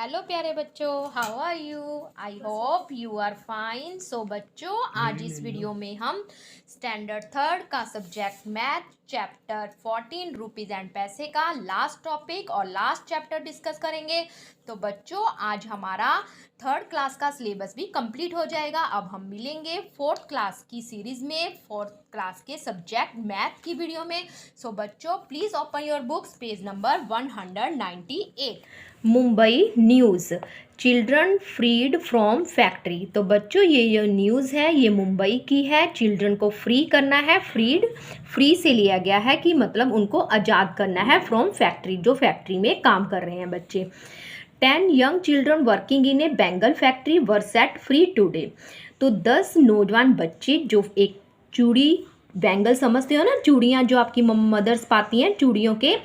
Hello प्यारे बच्चों, how are you? I hope you are fine. So बच्चों, आज इस वीडियो में हम स्टैंडर्ड थर्ड का subject math chapter 14 rupees and पैसे का लास्ट टॉपिक और लास्ट चैप्टर डिस्कस करेंगे। तो बच्चों, आज हमारा थर्ड क्लास का सिलेबस भी कंप्लीट हो जाएगा। अब हम मिलेंगे फोर्थ क्लास की सीरीज में, फोर्थ क्लास के सब्जेक्ट मैथ की वीडियो में। सो बच्चों, please open your books, page number 198। Mumbai news, children freed from factory. तो बच्चों, ये न्यूज़ है, ये मुंबई की है। चिल्ड्रन को फ्री करना है, फ्री से लिया गया है कि मतलब उनको आज़ाद करना है फ्रॉम फैक्ट्री, जो फैक्ट्री में काम कर रहे हैं बच्चे। 10 young children working in A Bengal factory were set free today. तो 10 नौजवान बच्चे जो एक चूड़ी, बैंगल समझते हो ना, चूड़ियाँ जो आपकी मदर्स पाती हैं चूड़ियों के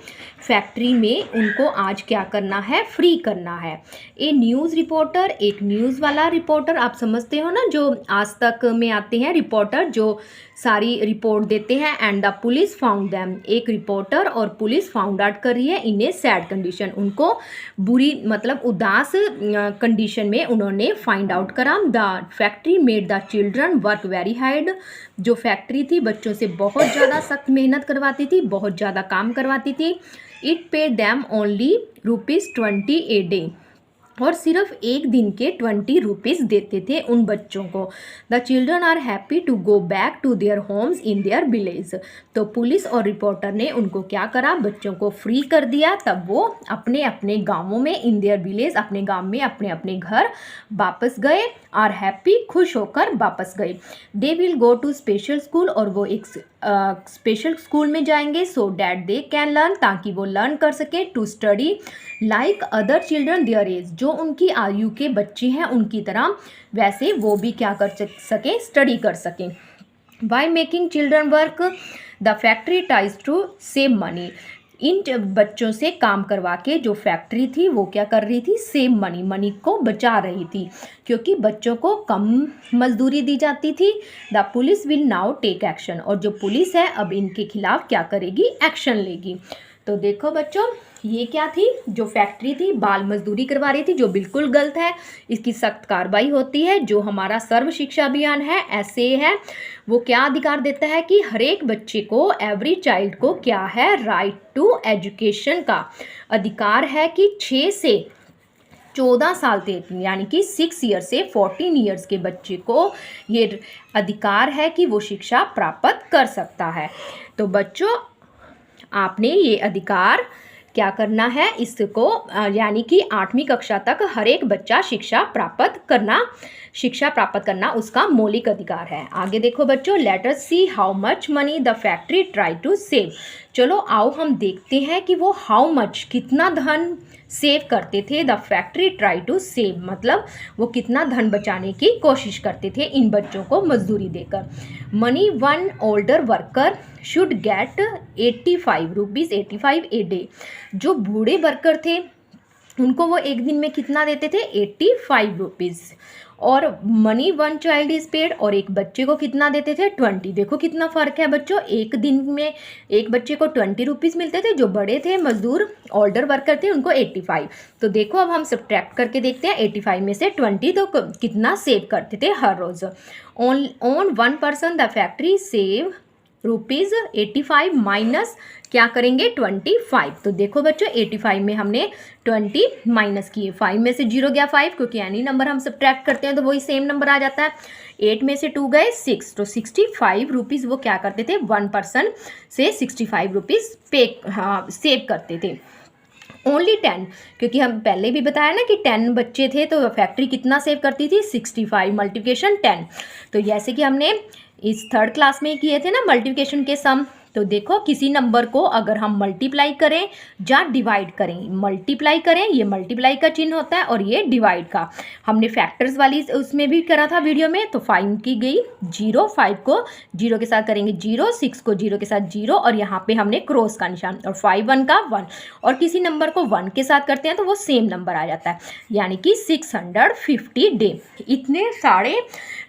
फैक्ट्री में, उनको आज क्या करना है, फ्री करना है। ए न्यूज़ रिपोर्टर, एक न्यूज़ वाला रिपोर्टर, आप समझते हो ना, जो आज तक में आते हैं रिपोर्टर, जो सारी रिपोर्ट देते हैं। And the police found them, एक रिपोर्टर और पुलिस फाउंड आउट कर रही है इन ए सैड कंडीशन, उनको बुरी मतलब उदास कंडीशन में उन्होंने फाइंड आउट करा। The factory made the children work very hard, जो फैक्ट्री थी बच्चों से बहुत ज़्यादा सख्त मेहनत करवाती थी, बहुत ज़्यादा काम करवाती थी। It pay them only ₹20 a day, और सिर्फ एक दिन के 20 रुपीज़ देते थे उन बच्चों को। The children are happy to go back to their homes in their village. तो पुलिस और रिपोर्टर ने उनको क्या करा, बच्चों को फ्री कर दिया। तब वो अपने अपने गाँवों में, इन देयर विलेज, अपने गाँव में अपने अपने घर वापस गए। आर हैप्पी, खुश होकर वापस गए। They will go to special school, और वो एक स्पेशल स्कूल में जाएंगे, so that they can learn, ताकि वो लर्न कर सके, to study like other children their age, जो उनकी आयु के बच्चे हैं उनकी तरह वैसे वो भी क्या कर सकें, स्टडी कर सकें। By making children work the factory tries to save money, इन बच्चों से काम करवा के जो फैक्ट्री थी वो क्या कर रही थी, सेव मनी, मनी को बचा रही थी, क्योंकि बच्चों को कम मजदूरी दी जाती थी। The police will now take action, और जो पुलिस है अब इनके खिलाफ क्या करेगी, एक्शन लेगी। तो देखो बच्चों, ये क्या थी, जो फैक्ट्री थी बाल मजदूरी करवा रही थी, जो बिल्कुल गलत है, इसकी सख्त कार्रवाई होती है। जो हमारा सर्व शिक्षा अभियान है, ऐसे है, वो क्या अधिकार देता है कि हर एक बच्चे को, एवरी चाइल्ड को क्या है, राइट टू एजुकेशन का अधिकार है कि 6 से 14 साल तक, यानी कि 6 ईयर से 14 ईयर्स के बच्चे को ये अधिकार है कि वो शिक्षा प्राप्त कर सकता है। तो बच्चों, आपने ये अधिकार क्या करना है, इसको यानी कि 8वीं कक्षा तक हर एक बच्चा शिक्षा प्राप्त करना उसका मौलिक अधिकार है। आगे देखो बच्चों, let us see how much money the factory try to save. चलो आओ हम देखते हैं कि वो हाउ मच, कितना धन सेव करते थे। The factory try to save मतलब वो कितना धन बचाने की कोशिश करते थे इन बच्चों को मजदूरी देकर। Money one older worker should get 85 rupees 85 a day, जो बूढ़े वर्कर थे उनको वो एक दिन में कितना देते थे, 85 रुपीज़। और money one child is paid, और एक बच्चे को कितना देते थे, 20। देखो कितना फ़र्क है बच्चों, एक दिन में एक बच्चे को 20 रुपीज़ मिलते थे, जो बड़े थे मजदूर ओल्डर वर्कर थे उनको 85। तो देखो अब हम सब्ट्रैक्ट करके देखते हैं, 85 में से 20 तो कितना सेव करते थे हर रोज़। On one person the factory save ₹85 minus क्या करेंगे, 25। तो देखो बच्चों, 85 में हमने 20 माइनस किए, 5 में से 0 गया 5, क्योंकि एनी नंबर हम सब्ट्रैक्ट करते हैं तो वही सेम नंबर आ जाता है। 8 में से 2 गए 6, तो 65 रुपीज़ वो क्या करते थे, 1 पर्सन से 65 रुपीज़ सेव करते थे। ओनली 10, क्योंकि हम पहले भी बताया ना कि 10 बच्चे थे तो फैक्ट्री कितना सेव करती थी, 65 मल्टीप्लिकेशन 10। तो जैसे कि हमने इस थर्ड क्लास में किए थे ना मल्टीप्लिकेशन के सम, तो देखो किसी नंबर को अगर हम मल्टीप्लाई करें या डिवाइड करें, मल्टीप्लाई करें, ये मल्टीप्लाई का चिन्ह होता है और ये डिवाइड का, हमने फैक्टर्स वाली उसमें भी करा था वीडियो में। तो 5 की गई 0, 5 को 0 के साथ करेंगे 0, 6 को 0 के साथ 0, और यहाँ पे हमने क्रॉस का निशान, और 5 1 का 1, और किसी नंबर को 1 के साथ करते हैं तो वो सेम नंबर आ जाता है, यानी कि 650 डे। इतने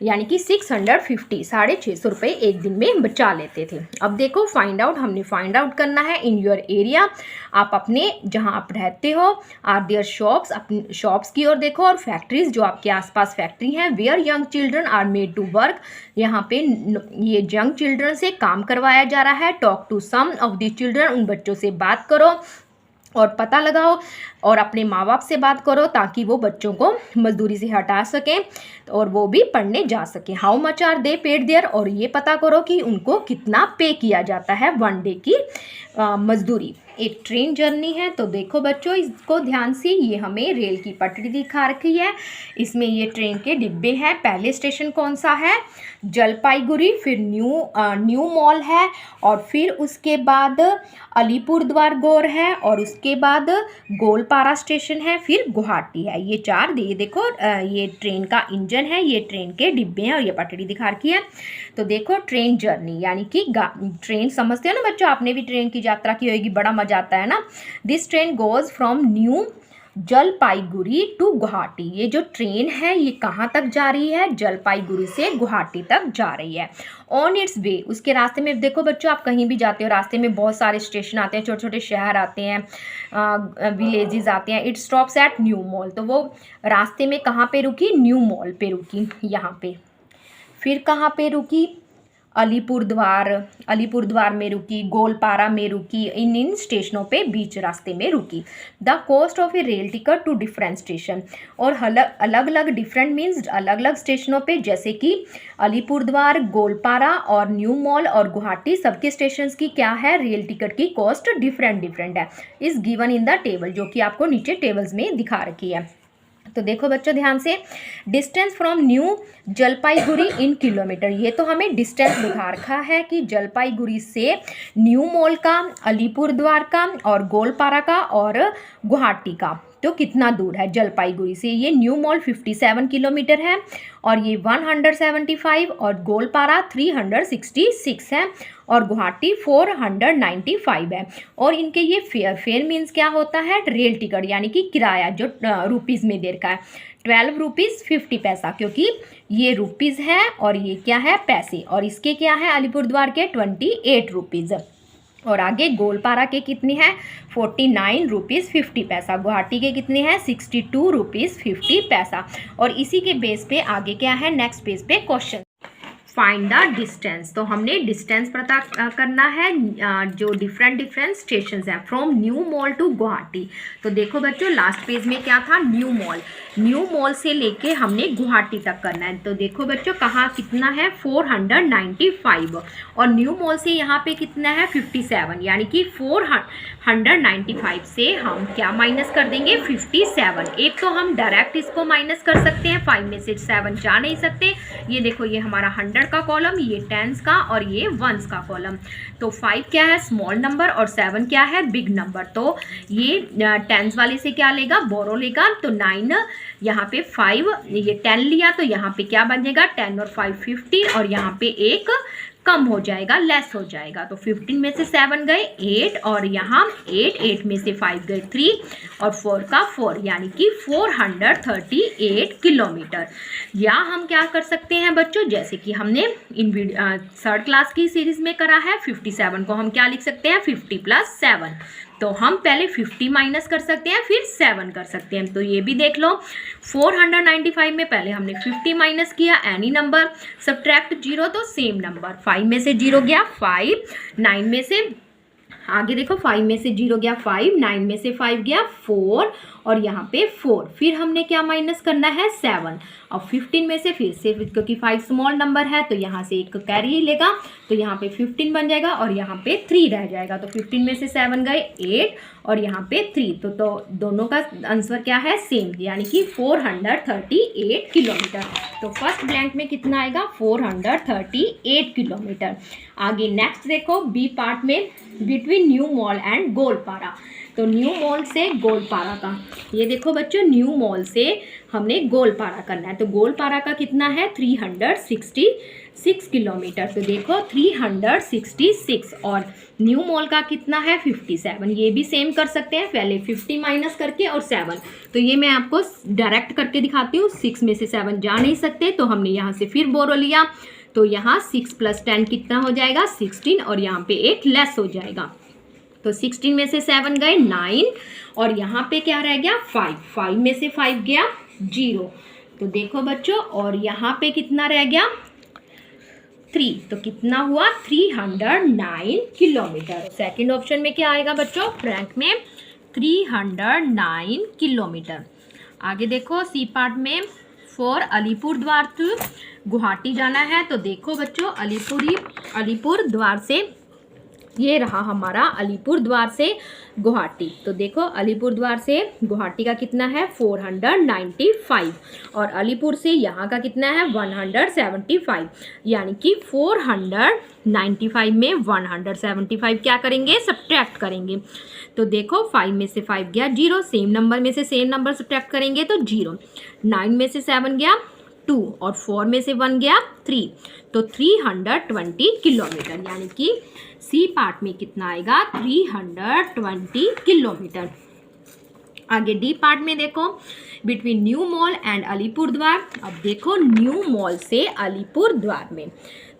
यानी कि 650 650 रुपये एक दिन में बचा लेते थे। अब देखो फाइंड आउट, हमने फाइंड आउट करना है इन योर एरिया, आप अपने जहाँ आप रहते हो, आर देयर शॉप्स, अपनी शॉप्स की ओर देखो, और फैक्ट्रीज जो आपके आसपास फैक्ट्री हैं, where young children are made to work, यहाँ पे ये यंग चिल्ड्रन से काम करवाया जा रहा है, talk to some of the children, उन बच्चों से बात करो और पता लगाओ और अपने माँ बाप से बात करो ताकि वो बच्चों को मजदूरी से हटा सकें और वो भी पढ़ने जा सकें। How much are they paid there, और ये पता करो कि उनको कितना पे किया जाता है वन डे की मजदूरी। एक ट्रेन जर्नी है, तो देखो बच्चों इसको ध्यान से, ये हमें रेल की पटरी दिखा रखी है, इसमें ये ट्रेन के डिब्बे हैं। पहले स्टेशन कौन सा है, जलपाईगुड़ी, फिर न्यू मॉल है, और फिर उसके बाद अलीपुरद्वार गौर है, और उसके बाद गोलपारा स्टेशन है, फिर गुवाहाटी है। ये चार ये देखो ये ट्रेन का इंजन है, ये ट्रेन के डिब्बे हैं और ये पटरी दिखा रखी है। तो देखो ट्रेन जर्नी यानी कि ट्रेन समझते हो ना बच्चों, आपने भी ट्रेन की यात्रा की होगी, बड़ा मजा आता है ना। This train goes from New Jalpaiguri to Guwahati, ये जो ट्रेन है ये कहाँ तक जा रही है, जलपाईगुड़ी से गुवाहाटी तक जा रही है। ऑन इट्स वे, उसके रास्ते में देखो बच्चों, आप कहीं भी जाते हो रास्ते में बहुत सारे स्टेशन आते हैं, छोटे छोटे शहर आते हैं, विलेजेस आते हैं। It stops at new mall, तो वो रास्ते में कहाँ पे रुकी, न्यू मॉल पे रुकी यहाँ पे। फिर कहाँ पे रुकी, अलीपुरद्वार में रुकी, गोलपारा में रुकी, इन स्टेशनों पे बीच रास्ते में रुकी। The cost of a rail ticket to different station, और अलग अलग डिफरेंट मीन्स अलग अलग स्टेशनों पे, जैसे कि अलीपुरद्वार, गोलपारा और न्यू मॉल और गुवाहाटी, सबके स्टेशन की क्या है, रेल टिकट की कॉस्ट डिफरेंट है। Is given in the table, जो कि आपको नीचे टेबल्स में दिखा रखी है। तो देखो बच्चों ध्यान से, distance from New Jalpaiguri in kilometre, ये तो हमें डिस्टेंस दिखा रखा है कि जलपाईगुड़ी से न्यू मॉल का, अलीपुरद्वार का और गोलपारा का और गुवाहाटी का, तो कितना दूर है जलपाईगुड़ी से। ये न्यू मॉल 57 किलोमीटर है और ये 175 और गोलपारा 366 है और गुवाहाटी 495 है। और इनके ये फेयर मीन्स क्या होता है, रेल टिकट यानी कि किराया जो रुपीज़ में दे रखा है, 12 रुपीज़ 50 पैसा, क्योंकि ये रुपीज़ है और ये क्या है पैसे, और इसके क्या है अलीपुरद्वार के 28 रुपीज़, और आगे गोलपारा के कितनी है 49 रुपीज़ 50 पैसा, गुवाहाटी के कितने हैं 62 रुपीज़ 50 पैसा। और इसी के बेस पे आगे क्या है, नेक्स्ट पेज पे क्वेश्चन, फाइंड द डिस्टेंस। तो हमने डिस्टेंस पता करना है जो डिफरेंट स्टेशन हैं from New Mal to Guwahati. तो देखो बच्चों लास्ट पेज में क्या था, न्यू मॉल से लेके हमने गुवाहाटी तक करना है। तो देखो बच्चों कहाँ कितना है 495 और न्यू मॉल से यहाँ पे कितना है 57, यानी कि 495 से हम क्या माइनस कर देंगे 57। एक तो हम डायरेक्ट इसको माइनस कर सकते हैं, 5 में से 7 जा नहीं सकते। ये देखो ये हमारा 100 का कॉलम, ये 10s का और ये 1s का कॉलम। तो 5 क्या है स्मॉल नंबर और 7 क्या है बिग नंबर। तो ये 10s वाले से क्या लेगा बोरो लेगा, तो 9 यहाँ पे 5 ये 10 लिया तो यहाँ पे क्या बनेगा 10 और 5 15 और यहाँ पे एक कम हो जाएगा, लेस हो जाएगा। तो 15 में से 7 गए 8 और यहाँ 8 में से 5 गए 3 और 4 का 4, यानी कि 438 किलोमीटर। या हम क्या कर सकते हैं बच्चों, जैसे कि हमने इन थर्ड क्लास की सीरीज में करा है 57 को हम क्या लिख सकते हैं 50 + 7। तो हम पहले 50 माइनस कर सकते हैं फिर 7 कर सकते हैं। तो ये भी देख लो 495 में पहले हमने 50 माइनस किया, एनी नंबर सब्ट्रैक्ट 0 तो सेम नंबर, 5 में से 0 गया 5, 9 में से आगे देखो 5 में से 0 गया 5, 9 में से 5 गया 4 और यहाँ पे 4, फिर हमने क्या माइनस करना है 7 और 15 में से फिर से, क्योंकि 5 स्मॉल नंबर है तो यहाँ से एक कैरी लेगा तो यहाँ पे 15 बन जाएगा और यहाँ पे 3 रह जाएगा। तो 15 में से 7 गए 8 और यहाँ पे 3, तो दोनों का आंसर क्या है सेम, यानी कि 438 किलोमीटर। तो फर्स्ट ब्लैंक में कितना आएगा 438 किलोमीटर। आगे नेक्स्ट देखो बी पार्ट में, between new mall and Goalpara. तो न्यू मॉल से गोलपारा का, ये देखो बच्चों न्यू मॉल से हमने गोलपारा करना है। तो गोलपारा का कितना है 366 किलोमीटर। तो देखो 366 और न्यू मॉल का कितना है 57। ये भी सेम कर सकते हैं, पहले 50 माइनस करके और 7। तो ये मैं आपको डायरेक्ट करके दिखाती हूँ, 6 में से 7 जा नहीं सकते तो हमने यहाँ से फिर बोरो लिया तो यहाँ 6 + 10 कितना हो जाएगा 16 और यहाँ पे एक लेस हो जाएगा। तो 16 में से 7 गए 9 और यहाँ पे क्या रह गया 5, 5 में से 5 गया 0। तो देखो बच्चों और यहाँ पे कितना रह गया 3, तो कितना हुआ 309 किलोमीटर। सेकंड ऑप्शन में क्या आएगा बच्चों रैंक में 309 किलोमीटर। आगे देखो सी पार्ट में फॉर अलीपुरद्वार टू गुवाहाटी जाना है। तो देखो बच्चों अलीपुरद्वार से ये रहा हमारा अलीपुरद्वार से गुवाहाटी। तो देखो अलीपुरद्वार से गुवाहाटी का कितना है 495 और अलीपुर से यहाँ का कितना है 175, यानी कि 495 में 175 क्या करेंगे सब्ट्रैक्ट करेंगे। तो देखो 5 में से 5 गया 0, सेम नंबर में से सेम नंबर सब्ट्रैक्ट करेंगे तो 0। 9 में से 7 गया 2 और 4 में से 1 गया 3, तो 320 किलोमीटर, यानी कि सी पार्ट में कितना आएगा 320 किलोमीटर। आगे डी पार्ट में देखो between new mall and Alipurduar. अब देखो न्यू मॉल से अलीपुरद्वार में,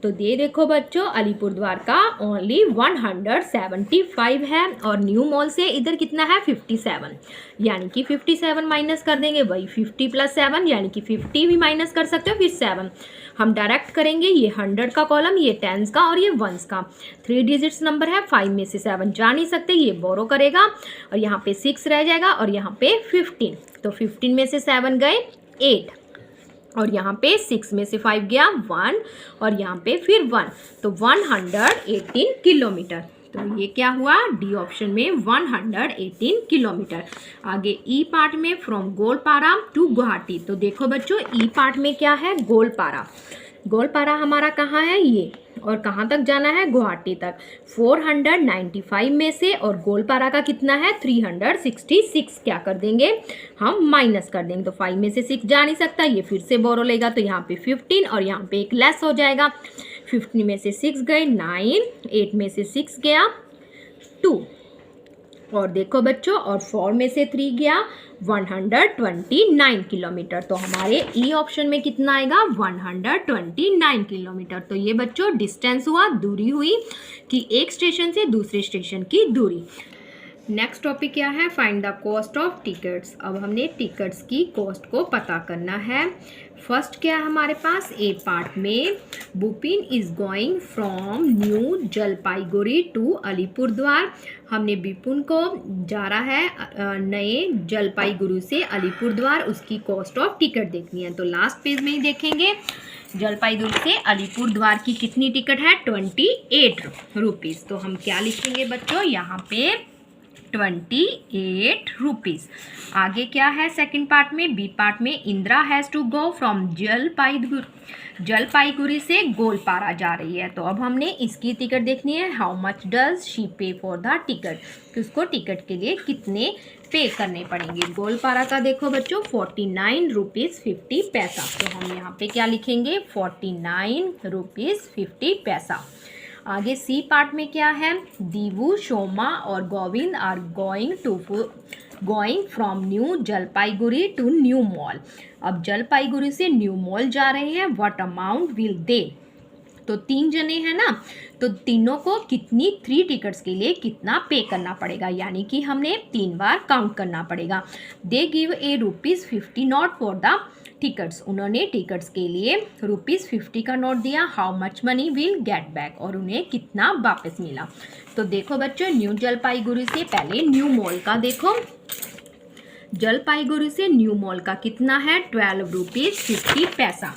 तो ये देखो बच्चों अलीपुरद्वार का ओनली 175 है और न्यू मॉल से इधर कितना है 57, यानी कि 57 माइनस कर देंगे वही 50 + 7, यानी कि 50 भी माइनस कर सकते हो फिर 7 हम डायरेक्ट करेंगे। ये 100 का कॉलम, ये 10s का और ये 1s का 3 डिजिट्स नंबर है। 5 में से 7 जा नहीं सकते, ये बोरो करेगा और यहाँ पे 6 रह जाएगा और यहाँ पे 15, तो 15 में से 7 गए 8 और यहाँ पे 6 में से 5 गया 1 और यहाँ पे फिर 1, तो 118 किलोमीटर। तो ये क्या हुआ डी ऑप्शन में 118 किलोमीटर। आगे ई पार्ट में फ्रॉम गोलपारा टू गुवाहाटी। तो देखो बच्चों ई पार्ट में क्या है गोलपारा। गोलपारा हमारा कहाँ है ये और कहाँ तक जाना है गुवाहाटी तक। 495 में से और गोलपारा का कितना है 366, क्या कर देंगे हम माइनस कर देंगे। तो 5 में से 6 जा नहीं सकता, ये फिर से बोरो लेगा तो यहाँ पे 15 और यहाँ पे एक लेस हो जाएगा। 15 में से 6 गए 9, 8 में से 6 गया 2 और देखो बच्चों और 4 में से 3 गया 129 किलोमीटर। तो हमारे ई ऑप्शन में कितना आएगा 129 किलोमीटर। तो ये बच्चों डिस्टेंस हुआ, दूरी हुई कि एक स्टेशन से दूसरे स्टेशन की दूरी। नेक्स्ट टॉपिक क्या है find the cost of tickets. अब हमने टिकट्स की कॉस्ट को पता करना है। फर्स्ट क्या है हमारे पास ए पार्ट में Bupin is going from New Jalpaiguri to Alipurduar. हमने बिपुन को जा रहा है नए जलपाईगुड़ी से अलीपुरद्वार, उसकी कॉस्ट ऑफ टिकट देखनी है। तो लास्ट पेज में ही देखेंगे जलपाईगुड़ी से अलीपुरद्वार की कितनी टिकट है 28 रुपीज़। तो हम क्या लिखेंगे बच्चों यहाँ पे 28 रुपीज़। आगे क्या है सेकंड पार्ट में बी पार्ट में Indira has to go from Jalpaiguri से गोलपारा जा रही है। तो अब हमने इसकी टिकट देखनी है हाउ मच डज शी पे फॉर द टिकट, कि उसको टिकट के लिए कितने पे करने पड़ेंगे। गोलपारा का देखो बच्चों 49 रुपीज़ 50 पैसा। तो हम यहाँ पे क्या लिखेंगे 49 रुपीज़ 50 पैसा। आगे सी पार्ट में क्या है दीवू शोमा और Govind are going from New Jalpaiguri to New Mal. अब जलपाईगुड़ी से न्यू मॉल जा रहे हैं, व्हाट अमाउंट विल दे। तो 3 जने हैं ना, तो तीनों को कितनी 3 टिकट्स के लिए कितना पे करना पड़ेगा, यानी कि हमने 3 बार काउंट करना पड़ेगा। They give a ₹50 note for the tickets. उन्होंने टिकट्स के लिए ₹50 का नोट दिया। How much money will get back, और उन्हें कितना वापस मिला। तो देखो बच्चों न्यू जलपाईगुड़ी से पहले न्यू मॉल का देखो, जलपाईगुड़ी से न्यू मॉल का कितना है 12 रुपीज़ 50 पैसा।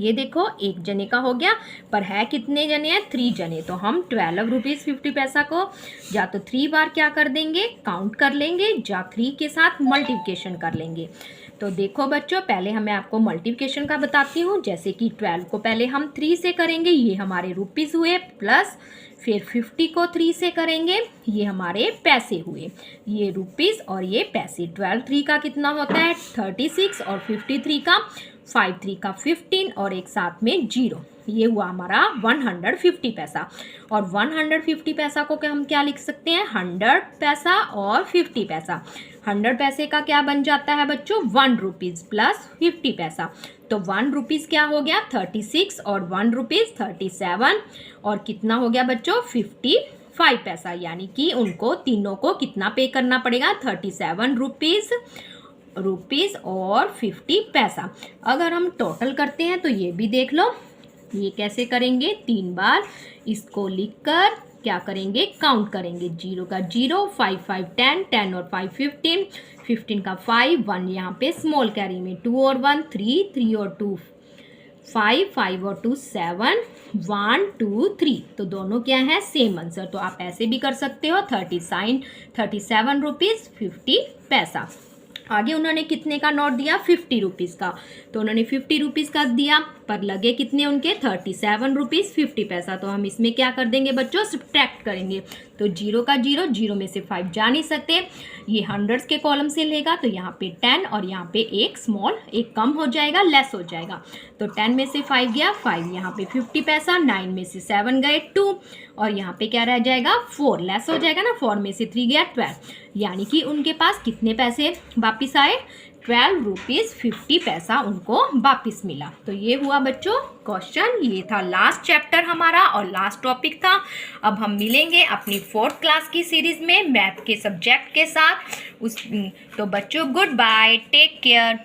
ये देखो एक जने का हो गया, पर है कितने जने हैं 3 जने, तो हम 12 रुपीज़ 50 पैसा को या तो 3 बार क्या कर देंगे काउंट कर लेंगे, या 3 के साथ मल्टीप्लिकेशन कर लेंगे। तो देखो बच्चों पहले मैं आपको मल्टीप्लिकेशन का बताती हूँ। जैसे कि 12 को पहले हम 3 से करेंगे, ये हमारे रुपीज़ हुए, प्लस फिर 50 को 3 से करेंगे, ये हमारे पैसे हुए, ये रुपीज़ और ये पैसे। 12 3 का कितना होता है 36 और 53 का 5 3 का 15 और एक साथ में 0, ये हुआ हमारा 150 पैसा। और 150 पैसा को हम क्या लिख सकते हैं, 100 पैसा और 50 पैसा। 100 पैसे का क्या बन जाता है बच्चों, 1 रुपीज़ प्लस 50 पैसा। तो 1 रुपीज़ क्या हो गया 36 और 1 रुपीज़ 37 और कितना हो गया बच्चों 55 पैसा। यानी कि उनको तीनों को कितना पे करना पड़ेगा, 37 रुपीज़ और 50 पैसा। अगर हम टोटल करते हैं तो ये भी देख लो, ये कैसे करेंगे, 3 बार इसको लिखकर क्या करेंगे, काउंट करेंगे। 0 का 0, 5 5 10, 10 और 5 15, 15 का 5, 1 यहाँ पे स्मॉल कैरी में, 2 और 1 3, 3 और 2 5, 5 और 2 7, 1 2 3। तो दोनों क्या है, सेम आंसर। तो आप ऐसे भी कर सकते हो, 37 रुपीज़ 50 पैसा। आगे उन्होंने कितने का नोट दिया, 50 रुपीज़ का। तो उन्होंने 50 रुपीज़ का दिया, पर लगे कितने उनके 37 रुपीज़ 50 पैसा। तो हम इसमें क्या कर देंगे बच्चों, सब्ट्रैक्ट करेंगे। तो 0 का 0, 0 में से 5 जा नहीं सकते, ये हंड्रेड्स के कॉलम से लेगा। तो यहाँ पे 10 और यहाँ पे एक स्मॉल, एक कम हो जाएगा, लेस हो जाएगा। तो 10 में से 5 गया 5, यहाँ पे 50 पैसा, 9 में से 7 गए 2 और यहाँ पे क्या रह जाएगा 4, लेस हो जाएगा ना, 4 में से 3 गया 12। यानी कि उनके पास कितने पैसे वापस आए, 12 रुपीज़ 50 पैसा उनको वापस मिला। तो ये हुआ बच्चों क्वेश्चन। ये था लास्ट चैप्टर हमारा और लास्ट टॉपिक था। अब हम मिलेंगे अपनी 4th क्लास की सीरीज में मैथ के सब्जेक्ट के साथ। तो बच्चों गुड बाय, टेक केयर।